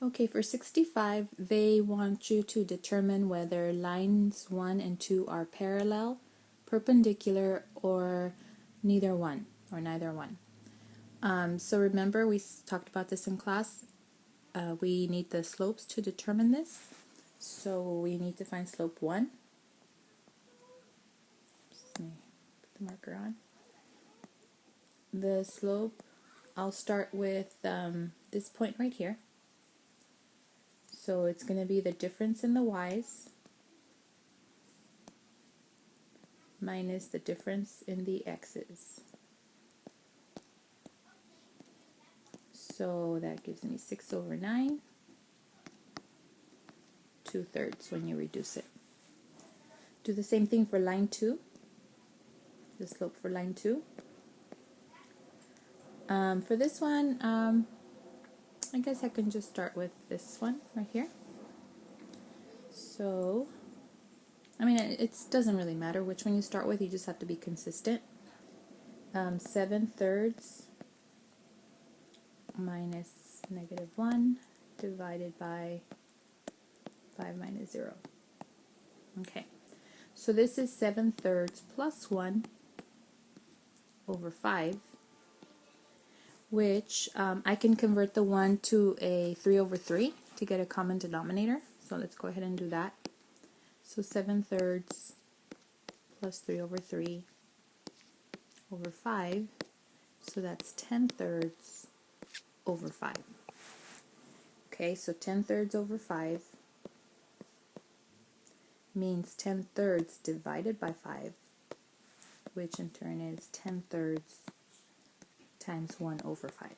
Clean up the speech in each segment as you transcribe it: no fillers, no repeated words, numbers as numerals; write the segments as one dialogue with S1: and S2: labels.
S1: Okay, for 65, they want you to determine whether lines 1 and 2 are parallel, perpendicular, or neither one, or neither one. So remember, we talked about this in class. We need the slopes to determine this. So we need to find slope 1. Let me put the marker on. The slope, I'll start with this point right here. So it's going to be the difference in the y's minus the difference in the x's. So that gives me 6 over 9, 2/3 when you reduce it. Do the same thing for line 2, the slope for line 2. For this one, I guess I can just start with this one right here. So, I mean, it doesn't really matter which one you start with, you just have to be consistent. 7/3 minus -1 divided by 5 minus 0. Okay, so this is 7/3 plus 1 over 5, which I can convert the 1 to a 3 over 3 to get a common denominator. So let's go ahead and do that. So 7/3 plus 3 over 3 over 5, so that's 10/3 over 5. Okay, so 10/3 over 5 means 10/3 divided by 5, which in turn is 10/3 times 1 over 5.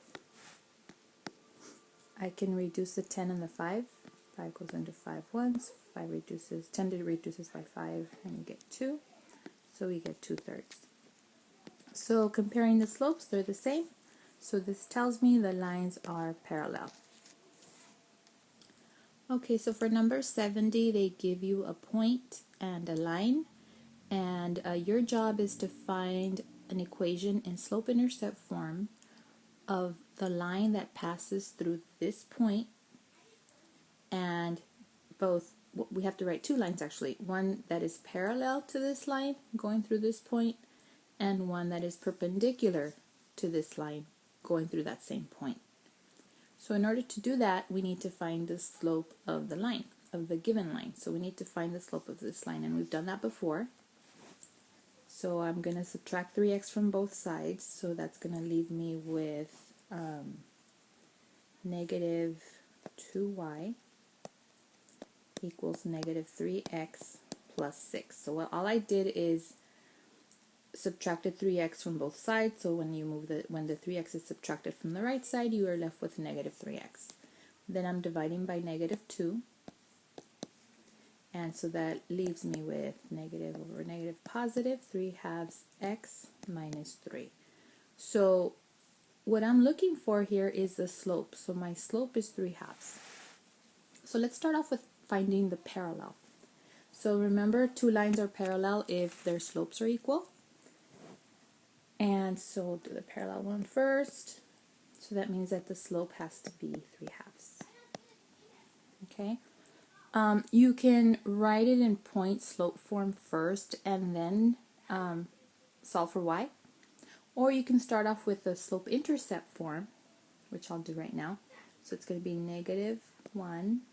S1: I can reduce the 10 and the 5. 5 goes into 5 once. 5 reduces, 10 reduces by 5, and you get 2. So we get 2/3. So comparing the slopes, they're the same. So this tells me the lines are parallel. Okay, so for number 70, they give you a point and a line, and your job is to find an equation in slope-intercept form of the line that passes through this point, and both, we have to write two lines actually, one that is parallel to this line going through this point, and one that is perpendicular to this line going through that same point. So in order to do that, we need to find the slope of the line, of the given line. So we need to find the slope of this line, and we've done that before. So I'm going to subtract 3x from both sides, so that's going to leave me with negative 2y equals negative 3x plus 6. So all I did is subtracted 3x from both sides, so when the 3x is subtracted from the right side, you are left with negative 3x. Then I'm dividing by negative 2, and so that leaves me with negative over negative positive 3/2 x minus 3. So what I'm looking for here is the slope. So my slope is 3/2. So let's start off with finding the parallel. So remember, two lines are parallel if their slopes are equal. And so we'll do the parallel one first. So that means that the slope has to be 3/2. Okay. You can write it in point slope form first and then solve for y. Or you can start off with the slope intercept form, which I'll do right now. So it's going to be negative 1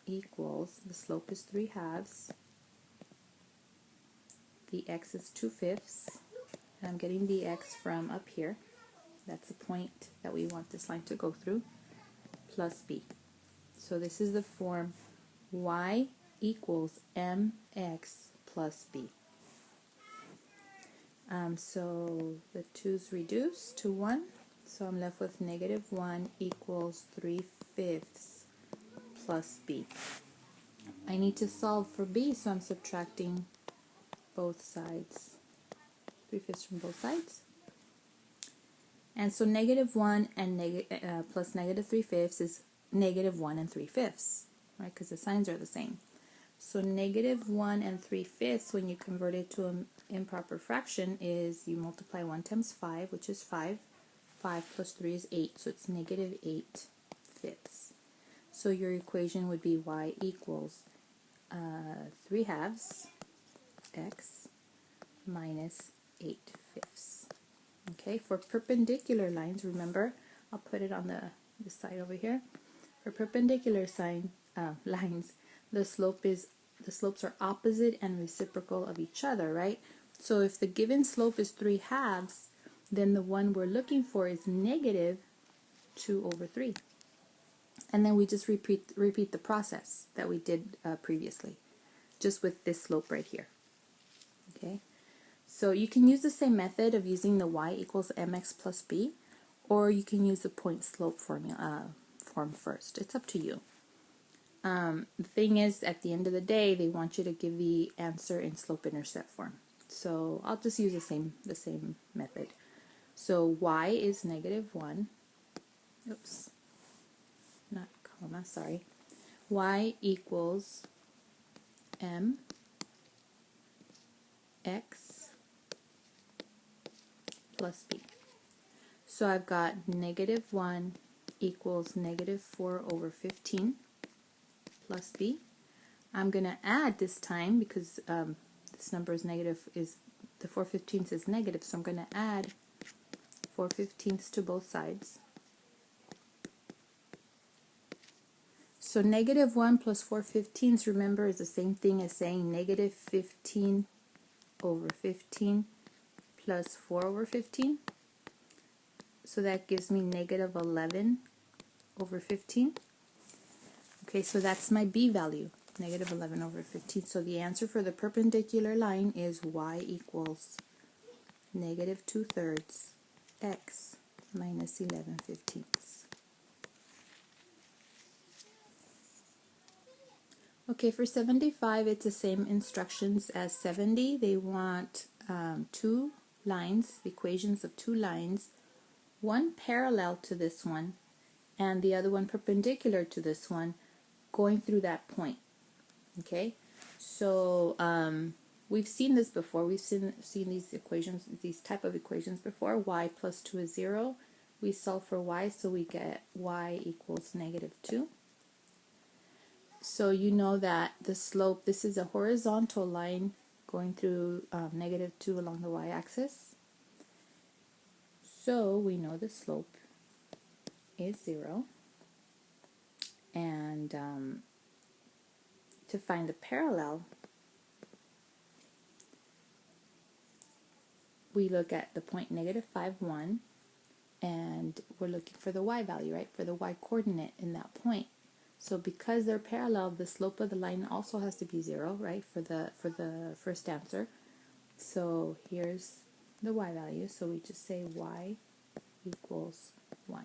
S1: equals, the slope is 3/2, the x is 2/5, and I'm getting the x from up here. That's the point that we want this line to go through, plus b. So this is the form y equals mx plus b. So the 2's reduce to 1, so I'm left with negative 1 equals 3/5 plus b. I need to solve for b, so I'm subtracting both sides, 3/5 from both sides. And so negative 1 and plus negative 3/5 is negative 1 and 3/5, right? Because the signs are the same. So negative 1 and 3/5, when you convert it to an improper fraction, is you multiply 1 times 5, which is 5. 5 plus 3 is 8, so it's negative 8/5. So your equation would be y equals 3/2 x minus 8/5. Okay, for perpendicular lines, remember, I'll put it on the side over here. For perpendicular lines, the slopes are opposite and reciprocal of each other, right? So if the given slope is 3/2, then the one we're looking for is negative 2/3. And then we just repeat the process that we did previously, just with this slope right here. Okay, so you can use the same method of using the y equals mx plus b, or you can use the point slope form first. It's up to you. The thing is, at the end of the day, they want you to give the answer in slope-intercept form. So I'll just use the same method. So y is -1. Oops. Not comma, sorry. Y equals m x plus b. So I've got -1 equals -4/15 plus b. I'm going to add this time because this number is negative, the 4/15 is negative, so I'm going to add 4/15 to both sides. So -1 plus 4/15, remember, is the same thing as saying -15/15 plus 4/15. So that gives me -11/15. Okay, so that's my b value, -11/15. So the answer for the perpendicular line is y equals -2/3 x minus 11/15. Okay, for 75, it's the same instructions as 70. They want two lines, equations of two lines, one parallel to this one and the other one perpendicular to this one, going through that point. Okay, so we've seen this before. We've seen these equations, these type of equations before. Y plus 2 is 0. We solve for y, so we get y equals -2. So you know that the slope, this is a horizontal line going through -2 along the y-axis. So we know the slope is 0. And to find the parallel, we look at the point -5, 1, and we're looking for the y value, right? For the y coordinate in that point. So because they're parallel, the slope of the line also has to be 0, right? For the first answer. So here's the y value. So we just say y equals 1.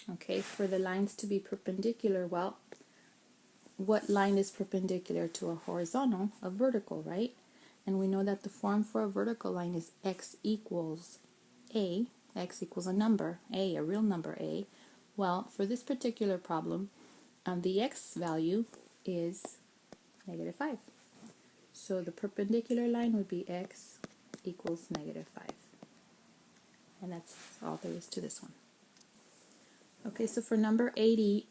S1: Okay, for the lines to be perpendicular, well, what line is perpendicular to a horizontal? A vertical, right? And we know that the form for a vertical line is x equals a. X equals a number, a real number, a. Well, for this particular problem, the x value is -5. So the perpendicular line would be x equals -5. And that's all there is to this one. Okay, so for number 80,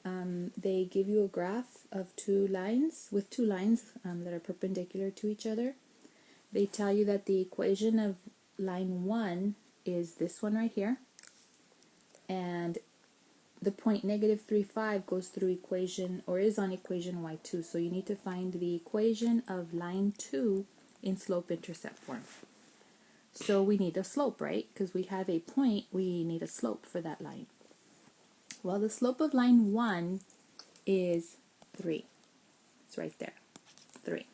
S1: they give you a graph of two lines, that are perpendicular to each other. They tell you that the equation of line 1 is this one right here, and the point -3,5 goes through equation, or is on equation y2, so you need to find the equation of line 2 in slope-intercept form. So we need a slope, right? Because we have a point, we need a slope for that line. Well, the slope of line 1 is 3. It's right there, 3.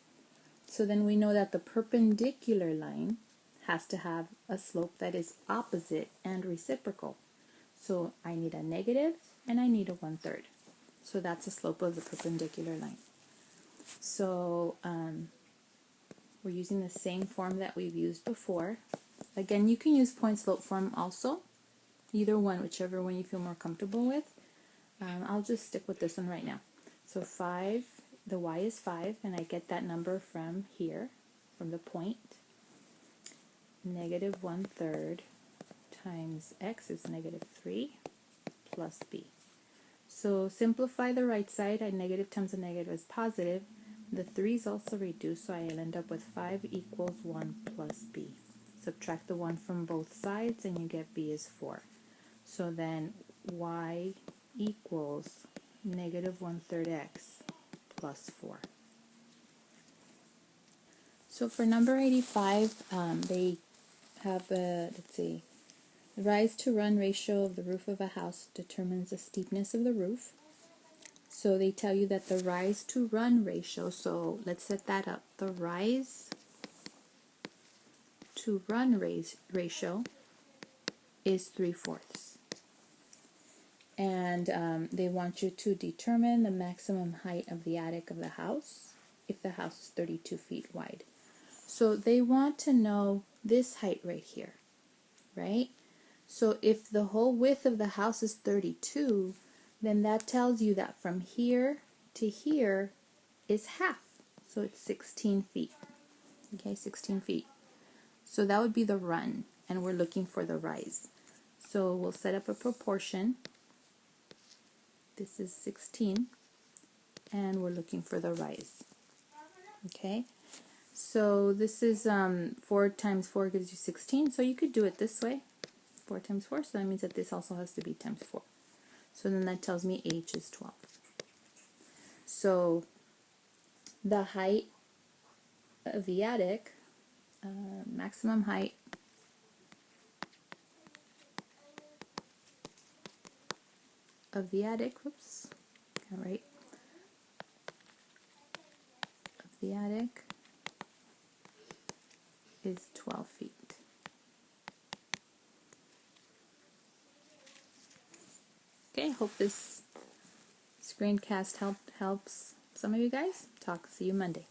S1: So then we know that the perpendicular line has to have a slope that is opposite and reciprocal. So I need a negative and I need a 1/3. So that's the slope of the perpendicular line. So we're using the same form that we've used before. Again, you can use point slope form also. Either one, whichever one you feel more comfortable with. I'll just stick with this one right now. So 5, the y is 5, and I get that number from here, from the point. -1/3 times x is -3 plus b. So simplify the right side. A negative times a negative is positive. The 3's also reduced, so I'll end up with 5 equals 1 plus b. Subtract the 1 from both sides and you get b is 4. So then y equals negative 1/3 x plus 4. So for number 85, they have a, let's see, the rise to run ratio of the roof of a house determines the steepness of the roof. So they tell you that the rise to run ratio, so let's set that up. The rise to run ratio is 3/4. And they want you to determine the maximum height of the attic of the house if the house is 32 feet wide. So they want to know this height right here, right? So if the whole width of the house is 32, then that tells you that from here to here is half. So it's 16 feet. Okay, 16 feet. So that would be the run, and we're looking for the rise. So we'll set up a proportion. This is 16, and we're looking for the rise. Okay, so this is 4 times 4 gives you 16, so you could do it this way. 4 times 4, so that means that this also has to be times 4. So then that tells me h is 12. So the height of the attic, maximum height of the attic, whoops, all right, of the attic is 12 feet. Okay, hope this screencast helps some of you guys. See you Monday.